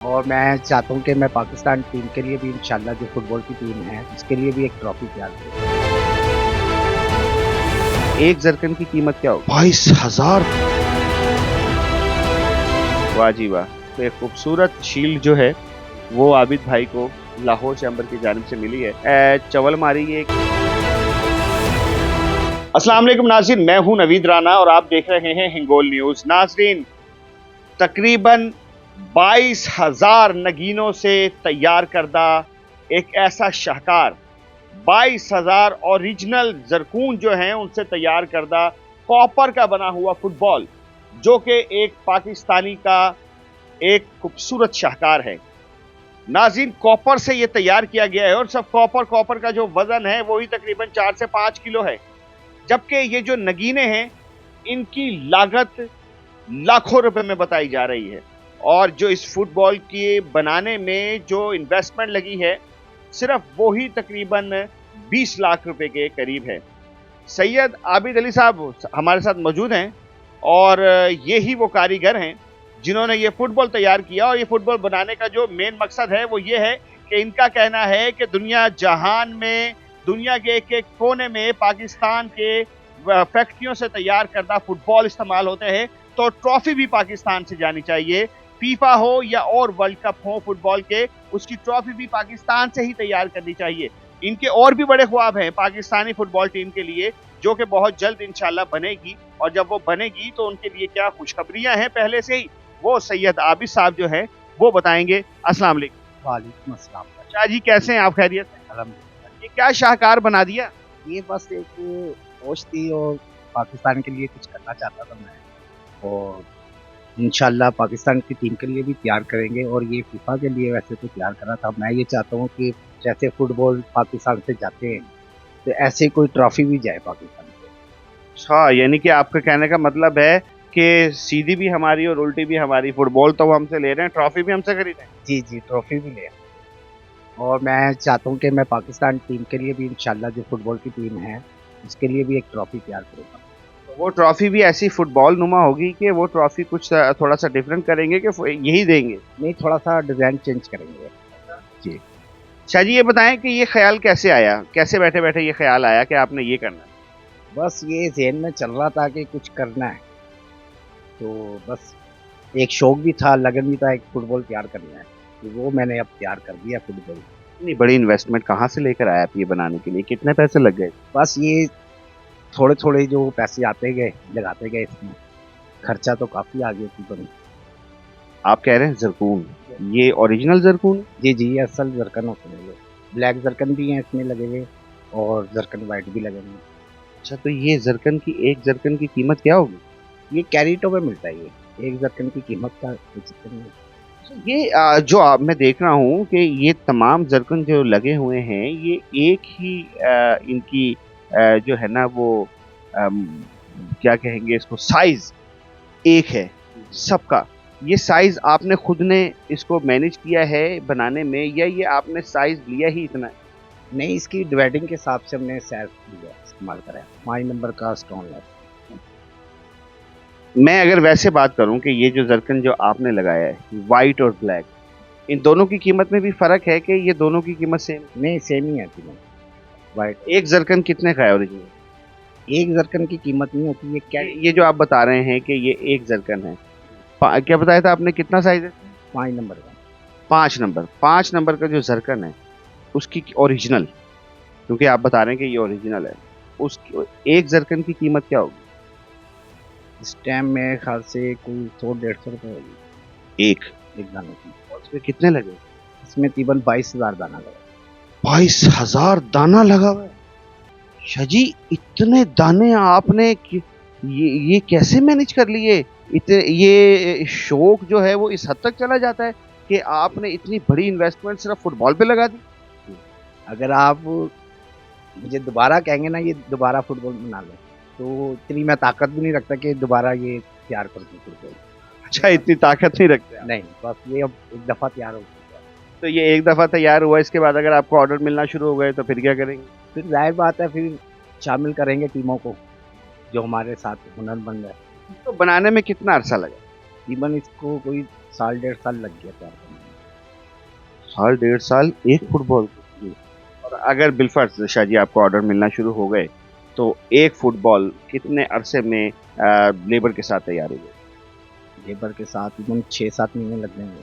और मैं चाहता हूँ कि मैं पाकिस्तान टीम के लिए भी इंशाल्लाह जो फुटबॉल की टीम है उसके लिए भी एक ट्रॉफी तैयार करूँ। एक जरकन की कीमत क्या होगी? 22,000। वाह जी वाह। तो एक खूबसूरत शील्ड जो है वो आबिद भाई को लाहौर चैम्बर की जानिब से मिली है। चवल मारी ये। अस्सलाम वालेकुम नाज़रीन, मैं हूं नवीद राना और आप देख रहे हैं हिंगोल न्यूज। नाज़रीन, तकरीबन 22,000 नगीनों से तैयार करदा एक ऐसा शाहकार, 22,000 ओरिजिनल जरकून जो हैं उनसे तैयार करदा कॉपर का बना हुआ फुटबॉल, जो कि एक पाकिस्तानी का एक खूबसूरत शाहकार है। नाज़रीन, कॉपर से ये तैयार किया गया है और सब कॉपर का जो वजन है वही तकरीबन 4 से 5 किलो है, जबकि ये जो नगीने हैं इनकी लागत लाखों रुपए में बताई जा रही है। और जो इस फुटबॉल के बनाने में जो इन्वेस्टमेंट लगी है सिर्फ वो ही तकरीबन 20 लाख रुपए के करीब है। सैयद आबिद अली साहब हमारे साथ मौजूद हैं और ये ही वो कारीगर हैं जिन्होंने ये फुटबॉल तैयार किया। और ये फुटबॉल बनाने का जो मेन मकसद है वो ये है कि इनका कहना है कि दुनिया जहान में, दुनिया के एक एक कोने में पाकिस्तान के फैक्ट्रियों से तैयार करदा फुटबॉल इस्तेमाल होते हैं, तो ट्रॉफी भी पाकिस्तान से जानी चाहिए। फीफा हो या और वर्ल्ड कप हो फुटबॉल के, उसकी ट्रॉफी भी पाकिस्तान से ही तैयार करनी चाहिए। इनके और भी बड़े ख्वाब हैं पाकिस्तानी फुटबॉल टीम के लिए, जो कि बहुत जल्द इंशाल्लाह बनेगी। और जब वो बनेगी तो उनके लिए क्या खुशखबरियां हैं पहले से ही, वो सैयद आबिद साहब जो है वो बताएंगे। अस्सलाम वालेकुम। वालेकुम अस्सलाम। शाह जी, कैसे हैं आप? खैरियत से? अल्हम्दुलिल्लाह। ये क्या शाहकार बना दिया? ये बस एक सोच थी और पाकिस्तान के लिए कुछ करना चाहता था मैं, और इंशाल्लाह पाकिस्तान की टीम के लिए भी तैयार करेंगे। और ये फीफा के लिए वैसे तो तैयार करा था। मैं ये चाहता हूँ कि जैसे फुटबॉल पाकिस्तान से जाते हैं तो ऐसे कोई ट्रॉफी भी जाए पाकिस्तान को। अच्छा, यानी कि आपका कहने का मतलब है कि सीधी भी हमारी और उल्टी भी हमारी, फुटबॉल तो वो हमसे ले रहे हैं, ट्रॉफी भी हमसे खरीद रहे हैं। जी जी, ट्रॉफी भी ले। और मैं चाहता हूँ कि मैं पाकिस्तान टीम के लिए भी इंशाल्लाह जो फुटबॉल की टीम है उसके लिए भी एक ट्रॉफी तैयार करूँगा। तो वो ट्रॉफी भी ऐसी फुटबॉल नुमा होगी कि वो ट्रॉफी कुछ थोड़ा सा डिफरेंट करेंगे कि यही देंगे? नहीं, थोड़ा सा डिज़ाइन चेंज करेंगे। जी। शाह जी, ये बताएं कि ये ख्याल कैसे आया, कैसे बैठे बैठे ये ख्याल आया कि आपने ये करना है? बस ये ज़हन में चल रहा था कि कुछ करना है, तो बस एक शौक भी था, लगन भी था, एक फुटबॉल तैयार करना है, तो वो मैंने अब तैयार कर दिया फुटबॉल। इतनी बड़ी इन्वेस्टमेंट कहाँ से लेकर आए आप ये बनाने के लिए? कितने पैसे लग गए? बस ये थोड़े-थोड़े जो पैसे आते गए, लगाते गए इसमें, खर्चा तो काफ़ी आ गया तकरीबन। आप कह रहे हैं जरकून, ये ओरिजिनल जरकून? जी, जी, ये असल ज़रकन होते हैं ये। ब्लैक ज़रकन भी हैं इसमें लगे हुए और ज़रकन व्हाइट भी लगे हुए हैं। अच्छा, तो ये जरकन की, एक जरकन की कीमत क्या होगी? ये कैरेटों में मिलता है ये, एक ज़रकन की कीमत का कोई चक्कर नहीं है। ये जो आप, मैं देख रहा हूँ कि ये तमाम जरकन जो लगे हुए हैं ये एक ही इनकी जो है ना वो अम, क्या कहेंगे इसको, साइज एक है सबका। ये साइज आपने खुद ने इसको मैनेज किया है बनाने में, या ये आपने साइज लिया ही इतना है? नहीं, इसकी डिवाइडिंग के हिसाब से हमने सेल्फ लिया इस्तेमाल करा है। 5 नंबर का स्टोन है। मैं अगर वैसे बात करूं कि ये जो जरकन जो आपने लगाया है वाइट और ब्लैक, इन दोनों की कीमत में भी फर्क है कि ये दोनों की कीमत सेम? नहीं, सेम ही है तीनों। वाइट एक जरकन कितने का है ओरिजिनल? एक ज़रकन की कीमत नहीं होती, ये क्या ये जो आप बता रहे हैं कि ये एक जरकन है, क्या बताया था आपने, कितना साइज है? 5 नंबर का। 5 नंबर। 5 नंबर का जो जरकन है उसकी ओरिजिनल, क्योंकि आप बता रहे हैं कि ये ओरिजिनल है, उस एक जरकन की कीमत क्या होगी? इस टाइम मेरे ख्याल से कोई 100-150 रुपये होगी एक एक दाने की। और उसमें कितने लगे? इसमें तकरीबन 22,000 दाना लगा। 22,000 दाना लगा हुआ है। शाह जी, इतने दाने आपने ये कैसे मैनेज कर लिए? ये शौक जो है वो इस हद तक चला जाता है कि आपने इतनी बड़ी इन्वेस्टमेंट सिर्फ फुटबॉल पे लगा दी? अगर आप मुझे दोबारा कहेंगे ना ये दोबारा फुटबॉल बना लो, तो इतनी मैं ताकत भी नहीं रखता कि दोबारा ये तैयार कर दूँ फुटबॉल। अच्छा, इतनी ताकत नहीं रखते आप? नहीं, बस ये अब एक दफ़ा तैयार हो चुका है। तो ये एक दफ़ा तैयार हुआ, इसके बाद अगर आपको ऑर्डर मिलना शुरू हो गए तो फिर क्या करेंगे? फिर ज़ाहिर बात है, फिर शामिल करेंगे टीमों को जो हमारे साथ हुनरमंद है। तो बनाने में कितना अरसा लगा? तकरीबन इसको कोई साल 1.5 साल लग गया तैयार करने में। साल 1.5 साल एक फुटबॉल को। और अगर बिलफर्ज शाह जी आपको ऑर्डर मिलना शुरू हो गए तो एक फुटबॉल कितने अरसे में लेबर के साथ तैयार हो जाए? लेबर के साथ एकदम 6-7 महीने लग जाएंगे।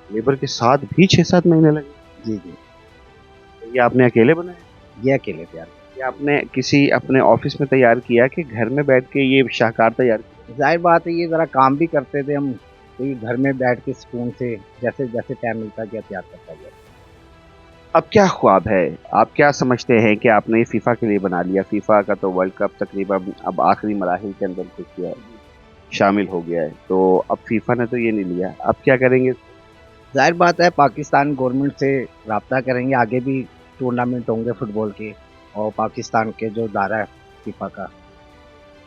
लेबर के साथ भी 6-7 महीने लगे? जी जी, ये आपने अकेले बनाया? ये अकेले तैयार ये आपने किसी अपने ऑफिस में तैयार किया कि घर में बैठ के ये शाहकार तैयार किया? किया। जाहिर बात है, ये ज़रा काम भी करते थे हम, तो ये घर में बैठ के सुकून से जैसे जैसे टाइम मिलता गया तैयार करता गया। अब क्या ख्वाब है, आप क्या समझते हैं कि आपने ये फीफा के लिए बना लिया? फीफा का तो वर्ल्ड कप तकरीबन अब आखिरी मराहिल के अंदर घुस गया है, शामिल हो गया है, तो अब फीफा ने तो ये नहीं लिया, अब क्या करेंगे? जाहिर बात है, पाकिस्तान गवर्नमेंट से रब्ता करेंगे, आगे भी टूर्नामेंट होंगे फुटबॉल के, और पाकिस्तान के जो दायरा है फीफा का,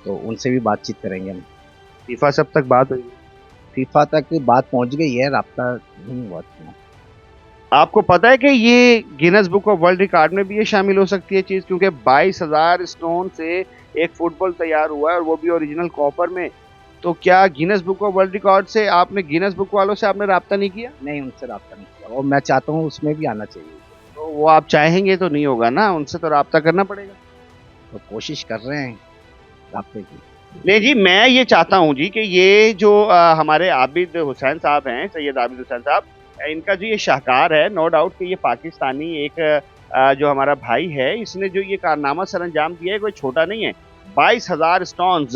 तो उनसे भी बातचीत करेंगे हम। फीफा सब तक बात हुई? फीफा तक बात पहुंच गई है, रब्ता नहीं हुआ था। आपको पता है कि ये Guinness book of world record में भी ये शामिल हो सकती है चीज़, क्योंकि 22,000 स्टोन से एक फुटबॉल तैयार हुआ है और वो भी ओरिजिनल कॉपर में। तो क्या Guinness book of world record से आपने, गिनेस बुक वालों से आपने रब्ता नहीं किया? नहीं, उनसे रब्ता नहीं किया, और मैं चाहता हूँ उसमें भी आना चाहिए। तो वो आप चाहेंगे तो नहीं होगा ना, उनसे तो रब्ता करना पड़ेगा। तो कोशिश कर रहे हैं रब्ते की। नहीं जी, मैं ये चाहता हूँ जी कि ये जो हमारे आबिद हुसैन साहब हैं, सैयद आबिद हुसैन साहब, इनका जो ये शाहकार है, नो डाउट कि ये पाकिस्तानी एक जो हमारा भाई है, इसने जो ये कारनामा सर अंजाम दिया है कोई छोटा नहीं है। 22,000 स्टोन्स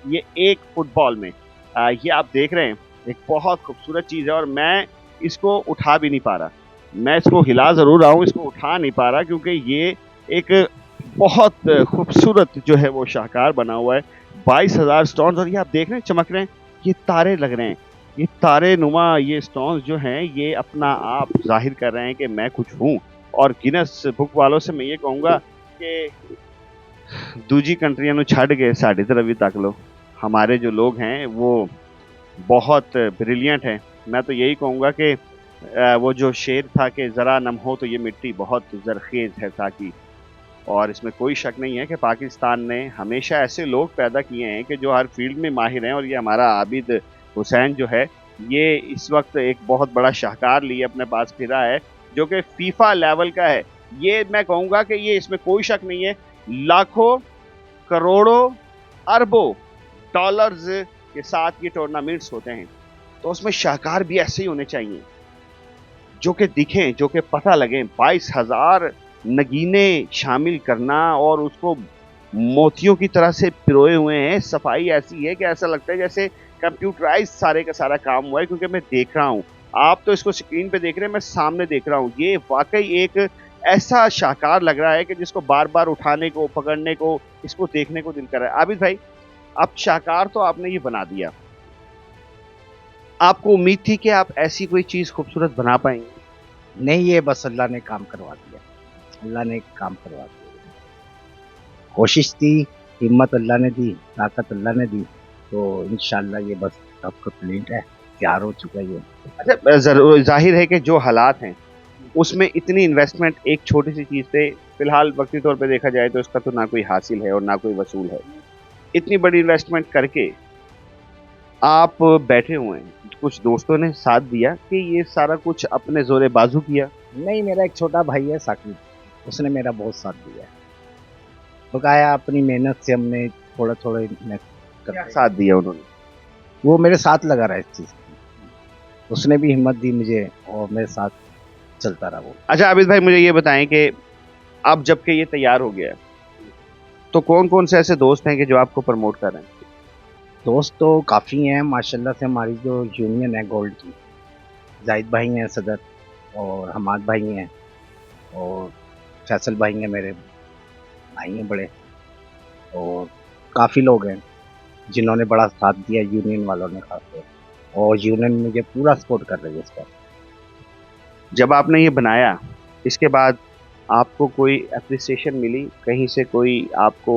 ये एक फुटबॉल में, ये आप देख रहे हैं, एक बहुत खूबसूरत चीज़ है और मैं इसको उठा भी नहीं पा रहा। मैं इसको हिला ज़रूर रहा हूँ, इसको उठा नहीं पा रहा, क्योंकि ये एक बहुत खूबसूरत जो है वो शाहकार बना हुआ है। 22,000 स्टोन्स, और ये आप देख रहे हैं चमक रहे हैं, ये तारे लग रहे हैं, ये तारे नुमा ये स्टोन्स जो हैं ये अपना आप जाहिर कर रहे हैं कि मैं कुछ हूँ। और गिनेस बुक वालों से मैं ये कहूँगा कि दूजी कंट्रियां नू छड़ के साड़ी तरफ भी तक लो, हमारे जो लोग हैं वो बहुत ब्रिलियंट हैं। मैं तो यही कहूँगा कि वो जो शेर था कि ज़रा नम हो तो ये मिट्टी बहुत ज़रखेज़ है साकी, और इसमें कोई शक नहीं है कि पाकिस्तान ने हमेशा ऐसे लोग पैदा किए हैं कि जो हर फील्ड में माहिर हैं, और ये हमारा आबिद हुसैन जो है ये इस वक्त एक बहुत बड़ा शाहकार लिए अपने पास फिरा है, जो कि फीफा लेवल का है। ये मैं कहूँगा कि ये इसमें कोई शक नहीं है, लाखों करोड़ों अरबों डॉलर्स के साथ ये टूर्नामेंट्स होते हैं, तो उसमें शाहकार भी ऐसे ही होने चाहिए जो कि दिखें, जो कि पता लगे। 22,000 नगीने शामिल करना और उसको मोतियों की तरह से पिरोए हुए हैं, सफाई ऐसी है कि ऐसा लगता है जैसे कंप्यूटराइज सारे का सारा काम हुआ है, क्योंकि मैं देख रहा हूँ, आप तो इसको स्क्रीन पे देख रहे हैं, मैं सामने देख रहा हूँ। ये वाकई एक ऐसा शाहकार लग रहा है कि जिसको बार बार उठाने को, पकड़ने को, इसको देखने को दिल कर रहा है। आबिद भाई, अब शाहकार तो आपने ये बना दिया, आपको उम्मीद थी कि आप ऐसी कोई चीज़ खूबसूरत बना पाएंगे? नहीं, ये बस अल्लाह ने काम करवा दिया, अल्लाह ने काम करवा दिया। कोशिश थी, हिम्मत अल्लाह ने दी, ताकत अल्लाह ने दी, तो इंशाल्लाह ये बस अब कंप्लीट है, तैयार हो चुका है ये। अच्छा, जरूर जाहिर है कि जो हालात हैं उसमें इतनी इन्वेस्टमेंट एक छोटी सी चीज़ पे, फिलहाल वक्ती तौर पे देखा जाए तो इसका तो ना कोई हासिल है और ना कोई वसूल है। इतनी बड़ी इन्वेस्टमेंट करके आप बैठे हुए हैं, कुछ दोस्तों ने साथ दिया कि ये सारा कुछ अपने जोरे बाजू किया? नहीं, मेरा एक छोटा भाई है साकिब, उसने मेरा बहुत साथ दिया है। तो कहा अपनी मेहनत से हमने थोड़ा थोड़ा क्या साथ दिया उन्होंने? वो मेरे साथ लगा रहा है इस चीज़, उसने भी हिम्मत दी मुझे और मेरे साथ चलता रहा वो। अच्छा आबिद भाई, मुझे ये बताएं कि अब जबकि ये तैयार हो गया है तो कौन कौन से ऐसे दोस्त हैं कि जो आपको प्रमोट कर रहे हैं? दोस्त तो काफ़ी हैं माशाल्लाह से। हमारी जो यूनियन है गोल्ड की, जाहिद भाई हैं सदर, और हमाद भाई हैं, और फैसल भाई हैं, मेरे भाई हैं बड़े, और काफ़ी लोग हैं जिन्होंने बड़ा साथ दिया यूनियन वालों ने खासतौर, और यूनियन मुझे पूरा सपोर्ट कर रही है इसका। जब आपने ये बनाया इसके बाद आपको कोई अप्रिसिएशन मिली कहीं से, कोई आपको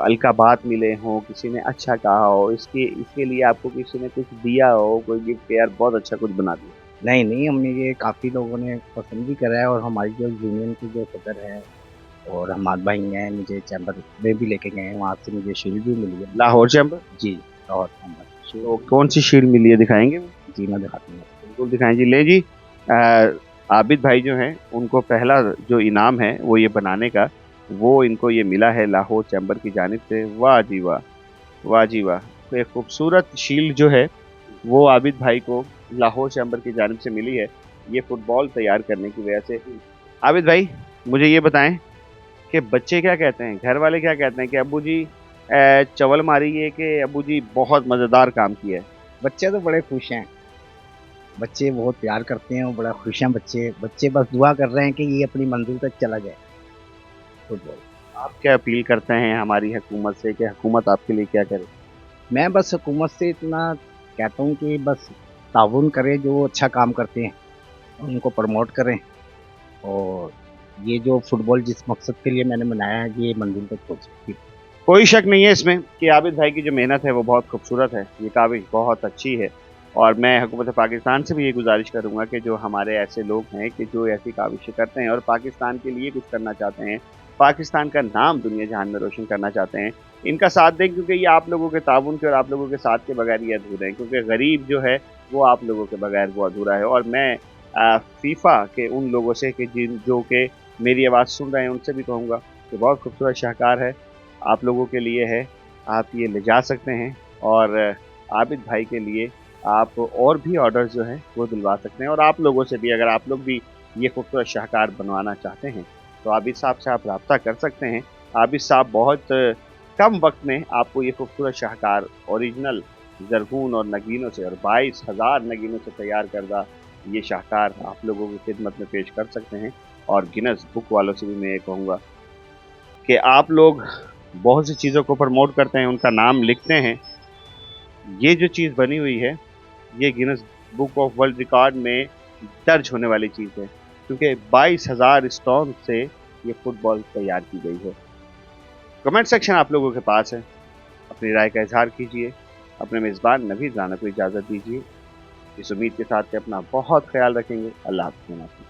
अलकाबात मिले हों, किसी ने अच्छा कहा हो, इसके लिए आपको किसी ने कुछ दिया हो, कोई गिफ्ट, यार बहुत अच्छा कुछ बना दिया? नहीं नहीं, हमने ये काफ़ी लोगों ने पसंद भी करा है, और हमारी जो यूनियन की जो सदर है और हमाद भाई हैं, मुझे चैम्बर में भी लेके गए हैं, वहाँ से मुझे शील्ड भी मिली है। लाहौर चैम्बर? जी, लाहौर चैम्बर। तो कौन सी शील्ड मिली है, दिखाएंगे? जी मैं दिखाती हूँ। बिल्कुल दिखाएं जी। ले जी, आबिद भाई जो हैं उनको पहला जो इनाम है वो ये बनाने का, वो इनको ये मिला है लाहौर चैम्बर की जानिब से। वाह जी वाह, वाह जी वाह। तो एक खूबसूरत शील्ड जो है वो आबिद भाई को लाहौर चैम्बर की जानिब से मिली है, ये फुटबॉल तैयार करने की वजह से। आबिद भाई मुझे ये बताएं कि बच्चे क्या कहते हैं, घर वाले क्या कहते हैं कि अब्बू जी चवल मारी है कि अब्बू जी बहुत मज़ेदार काम किया है? बच्चे तो बड़े खुश हैं, बच्चे बहुत प्यार करते हैं और बड़ा खुश हैं बच्चे। बच्चे बस दुआ कर रहे हैं कि ये अपनी मंजिल तक चला जाए फुटबॉल। आप क्या अपील करते हैं हमारी हुकूमत से कि हुकूमत आपके लिए क्या करे? मैं बस हुकूमत से इतना कहता हूँ कि बस ताउन करे, जो अच्छा काम करते हैं उनको प्रमोट करें, और ये जो फुटबॉल जिस मकसद के लिए मैंने बनाया है ये मंजिल तक पहुँच सकती है। कोई शक नहीं है इसमें कि आबिद भाई की जो मेहनत है वो बहुत खूबसूरत है, ये काबिज बहुत अच्छी है। और मैं हुकूमत पाकिस्तान से भी ये गुजारिश करूँगा कि जो हमारे ऐसे लोग हैं कि जो ऐसी काविशें करते हैं और पाकिस्तान के लिए कुछ करना चाहते हैं, पाकिस्तान का नाम दुनिया जहान में रोशन करना चाहते हैं, इनका साथ दें, क्योंकि ये आप लोगों के ताउन के और आप लोगों के साथ के बगैर ये अधूरे हैं, क्योंकि गरीब जो है वो आप लोगों के बगैर वो अधूरा है। और मैं फीफा के उन लोगों से कि जो कि मेरी आवाज़ सुन रहे हैं उनसे भी कहूँगा कि बहुत खूबसूरत शाहकार है, आप लोगों के लिए है, आप ये ले जा सकते हैं। और आबिद भाई के लिए आप और भी ऑर्डर जो हैं वो दिलवा सकते हैं। और आप लोगों से भी, अगर आप लोग भी ये खूबसूरत शाहकार बनवाना चाहते हैं तो आबिद साहब से आप रब्ता कर सकते हैं। आबिद साहब बहुत कम वक्त में आपको ये खूबसूरत शाहकार ओरिजिनल ज़रगून और नगीनों से और 22,000 नगीनों से तैयार करदा ये शाहकार आप लोगों की खिदमत में पेश कर सकते हैं। और गिनस बुक वालों से भी मैं ये कहूँगा कि आप लोग बहुत सी चीज़ों को प्रमोट करते हैं, उनका नाम लिखते हैं। ये जो चीज़ बनी हुई है ये Guinness book of world record में दर्ज होने वाली चीज़ है, क्योंकि 22,000 स्टोन से ये फुटबॉल तैयार की गई है। कमेंट सेक्शन आप लोगों के पास है, अपनी राय का इजहार कीजिए। अपने मेज़बान नवीद राना को इजाज़त दीजिए, इस उम्मीद के साथ कि अपना बहुत ख्याल रखेंगे। अल्लाह हाफ़िज़।